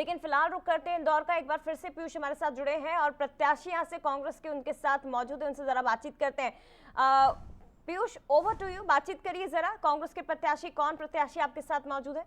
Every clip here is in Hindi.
लेकिन फिलहाल रुक करते हैं इंदौर का। एक बार फिर से पीयूष हमारे साथ जुड़े हैं और प्रत्याशी यहाँ से कांग्रेस के उनके साथ मौजूद है, उनसे जरा बातचीत करते हैं। पीयूष, ओवर टू यू, बातचीत करिए जरा। कांग्रेस के प्रत्याशी, कौन प्रत्याशी आपके साथ मौजूद है?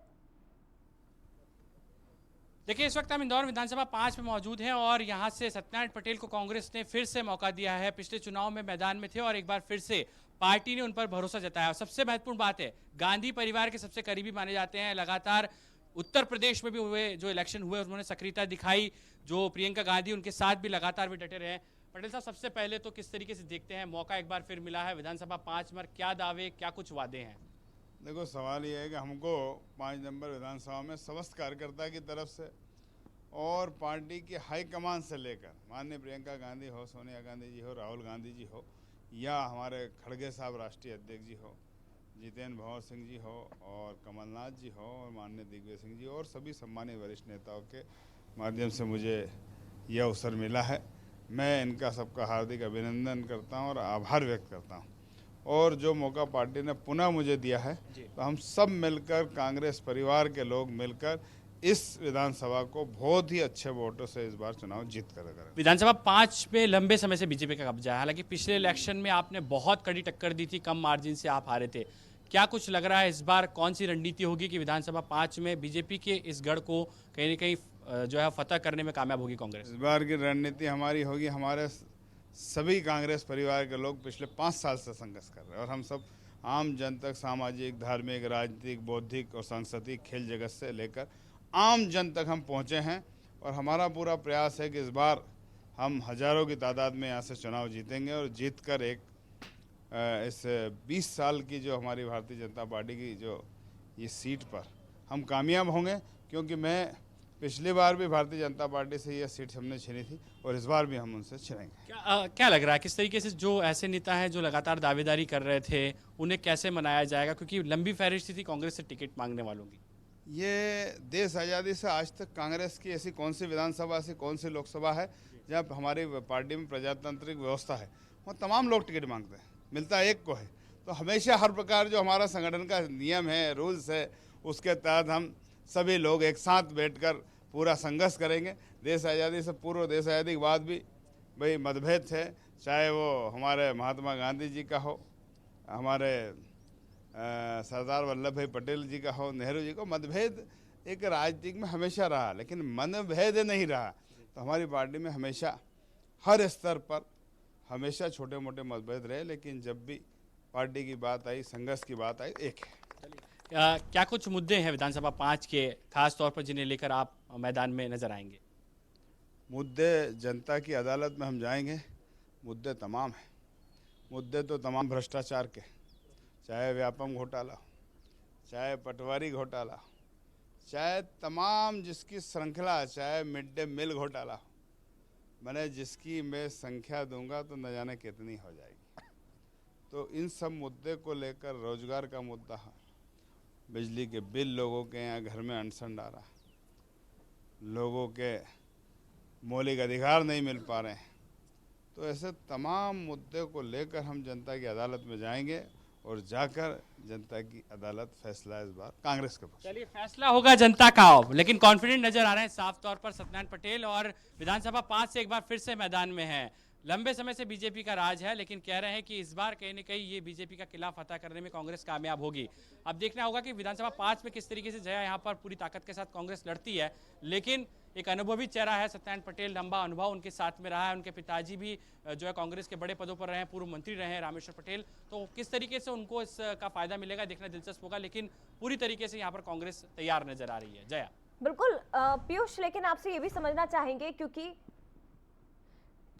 देखिए, इस वक्त हम इंदौर विधानसभा 5 में मौजूद हैं और यहां से सत्यनारायण पटेल को कांग्रेस ने फिर से मौका दिया है। पिछले चुनाव में मैदान में थे और एक बार फिर से पार्टी ने उन पर भरोसा जताया। और सबसे महत्वपूर्ण बात है, गांधी परिवार के सबसे करीबी माने जाते हैं। लगातार उत्तर प्रदेश में भी हुए जो इलेक्शन हुए उन्होंने सक्रियता दिखाई। जो प्रियंका गांधी, उनके साथ भी लगातार भी डटे रहे। पटेल साहब, सबसे पहले तो किस तरीके से देखते हैं, मौका एक बार फिर मिला है विधानसभा 5 में, क्या दावे, क्या कुछ वादे हैं? देखो, सवाल ये है कि हमको 5 नंबर विधानसभा में समस्त कार्यकर्ता की तरफ से और पार्टी की हाईकमान से लेकर माननीय प्रियंका गांधी हो, सोनिया गांधी जी हो, राहुल गांधी जी हो, या हमारे खड़गे साहब राष्ट्रीय अध्यक्ष जी हो, जितेंद्र भवर सिंह जी हो, और कमलनाथ जी हो, और माननीय दिग्विजय सिंह जी, और सभी सम्मानित वरिष्ठ नेताओं के माध्यम से मुझे यह अवसर मिला है। मैं इनका सबका हार्दिक अभिनंदन करता हूं और आभार व्यक्त करता हूं। और जो मौका पार्टी ने पुनः मुझे दिया है, तो हम सब मिलकर, कांग्रेस परिवार के लोग मिलकर इस विधानसभा को बहुत ही अच्छे वोटों से इस बार चुनाव जीत कर करें। विधानसभा 5 में लंबे समय से बीजेपी का कब्जा है। हालांकि पिछले इलेक्शन में आपने बहुत कड़ी टक्कर दी थी, कम मार्जिन से आप हारे थे। क्या कुछ लग रहा है इस बार, कौन सी रणनीति होगी कि विधानसभा 5 में बीजेपी के इस गढ़ को कहीं न कहीं जो है फतह करने में कामयाब होगी कांग्रेस? इस बार की रणनीति हमारी होगी, हमारे सभी कांग्रेस परिवार के लोग पिछले 5 साल से संघर्ष कर रहे हैं और हम सब आम जन तक, सामाजिक, धार्मिक, राजनीतिक, बौद्धिक और सांस्कृतिक, खेल जगत से लेकर आम जन तक हम पहुंचे हैं। और हमारा पूरा प्रयास है कि इस बार हम हजारों की तादाद में यहाँ से चुनाव जीतेंगे और जीतकर एक इस 20 साल की जो हमारी भारतीय जनता पार्टी की जो ये सीट पर हम कामयाब होंगे। क्योंकि मैं पिछली बार भी भारतीय जनता पार्टी से ये सीट हमने छीनी थी और इस बार भी हम उनसे छीनेंगे। क्या लग रहा है, किस तरीके से जो ऐसे नेता हैं जो लगातार दावेदारी कर रहे थे, उन्हें कैसे मनाया जाएगा? क्योंकि लंबी फहरिस्त थी कांग्रेस से टिकट मांगने वालों की। ये देश आज़ादी से आज तक कांग्रेस की ऐसी कौन सी विधानसभा, ऐसी कौन सी लोकसभा है जब हमारी पार्टी में प्रजातांत्रिक व्यवस्था है, वहाँ तमाम लोग टिकट मांगते हैं, मिलता एक को है। तो हमेशा हर प्रकार जो हमारा संगठन का नियम है, रूल्स है, उसके तहत हम सभी लोग एक साथ बैठकर पूरा संघर्ष करेंगे। देश आज़ादी से पूर्व, देश आज़ादी के बाद भी भाई मतभेद थे, चाहे वो हमारे महात्मा गांधी जी का हो, हमारे सरदार वल्लभ भाई पटेल जी का हो, नेहरू जी को, मतभेद एक राजनीति में हमेशा रहा, लेकिन मनभेद नहीं रहा। तो हमारी पार्टी में हमेशा हर स्तर पर हमेशा छोटे मोटे मतभेद रहे, लेकिन जब भी पार्टी की बात आई, संघर्ष की बात आई, एक है। क्या कुछ मुद्दे हैं विधानसभा 5 के, खास तौर पर जिन्हें लेकर आप मैदान में नजर आएंगे? मुद्दे, जनता की अदालत में हम जाएंगे, मुद्दे तमाम हैं। मुद्दे तो तमाम भ्रष्टाचार के, चाहे व्यापम घोटाला हो, चाहे पटवारी घोटाला हो, चाहे तमाम जिसकी श्रृंखला, चाहे मिड डे मील घोटाला हो, मैंने जिसकी मैं संख्या दूंगा तो न जाने कितनी हो जाएगी। तो इन सब मुद्दे को लेकर, रोजगार का मुद्दा है, बिजली के बिल लोगों के यहाँ घर में अनशन डाला, लोगों के मौलिक अधिकार नहीं मिल पा रहे हैं, तो ऐसे तमाम मुद्दे को लेकर हम जनता की अदालत में जाएंगे और जाकर जनता की अदालत फैसला इस बार कांग्रेस के पक्ष। चलिए, फैसला होगा जनता का, लेकिन कॉन्फिडेंट नजर आ रहे हैं साफ तौर पर सत्यनारायण पटेल, और विधानसभा 5 से एक बार फिर से मैदान में है। लंबे समय से बीजेपी का राज है, लेकिन कह रहे हैं कि इस बार कहीं न कहीं ये बीजेपी का किला फतह करने में कांग्रेस कामयाब होगी। अब देखना होगा कि विधानसभा 5 में किस तरीके से जया यहाँ पर पूरी ताकत के साथ कांग्रेस लड़ती है। लेकिन एक अनुभवी चेहरा है सत्यनारायण पटेल, लंबा अनुभव उनके साथ में रहा है। उनके पिताजी भी जो है कांग्रेस के बड़े पदों पर रहे हैं, पूर्व मंत्री रहे हैं रामेश्वर पटेल। तो किस तरीके से उनको इसका फायदा मिलेगा, देखना दिलचस्प होगा। लेकिन पूरी तरीके से यहाँ पर कांग्रेस तैयार नजर आ रही है। जया। बिल्कुल पीयूष, लेकिन आपसे ये भी समझना चाहेंगे, क्योंकि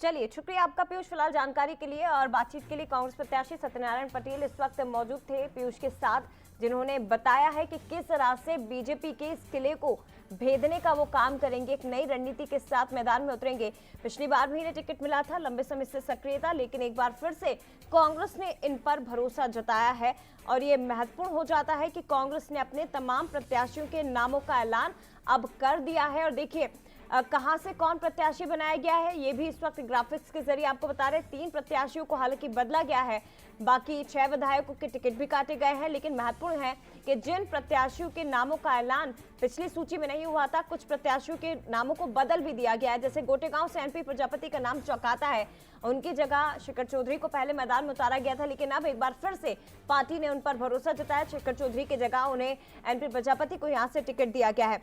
चलिए, शुक्रिया आपका पीयूष फिलहाल जानकारी के लिए और बातचीत के लिए। कांग्रेस प्रत्याशी सत्यनारायण पटेल इस वक्त मौजूद थे पीयूष के साथ, जिन्होंने बताया है कि किस तरह से बीजेपी के इस किले को भेदने का वो काम करेंगे, एक नई रणनीति के साथ मैदान में उतरेंगे। पिछली बार भी इन्हें टिकट मिला था, लंबे समय से सक्रिय था, लेकिन एक बार फिर से कांग्रेस ने इन पर भरोसा जताया है और ये महत्वपूर्ण हो जाता है कि कांग्रेस ने अपने तमाम प्रत्याशियों के नामों का ऐलान अब कर दिया है। और देखिए, कहां से कौन प्रत्याशी बनाया गया है ये भी इस वक्त ग्राफिक्स के जरिए आपको बता रहे हैं। 3 प्रत्याशियों को हालांकि बदला गया है, बाकी 6 विधायकों के टिकट भी काटे गए हैं। लेकिन महत्वपूर्ण है कि जिन प्रत्याशियों के नामों का ऐलान पिछली सूची में नहीं हुआ था, कुछ प्रत्याशियों के नामों को बदल भी दिया गया है। जैसे गोटेगांव से एनपी प्रजापति का नाम चौंकाता है, उनकी जगह शेखर चौधरी को पहले मैदान में उतारा गया था, लेकिन अब एक बार फिर से पार्टी ने उन पर भरोसा जताया। शेखर चौधरी की जगह उन्हें एनपी प्रजापति को यहां से टिकट दिया गया है।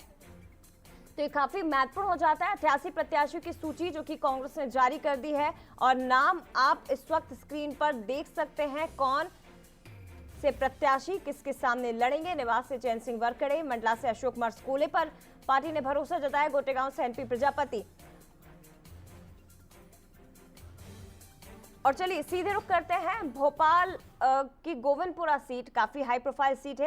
तो ये काफी महत्वपूर्ण हो जाता है। 88 प्रत्याशियों की सूची जो कि कांग्रेस ने जारी कर दी है और नाम आप इस वक्त स्क्रीन पर देख सकते हैं। कौन से प्रत्याशी किसके सामने लड़ेंगे। निवास से चैन सिंह वरकड़े, मंडला से अशोक मरस्कोले पर पार्टी ने भरोसा जताया। गोटेगांव से एनपी प्रजापति। और चलिए सीधे रुख करते हैं भोपाल की गोविंदपुरा सीट, काफी हाई प्रोफाइल सीट है।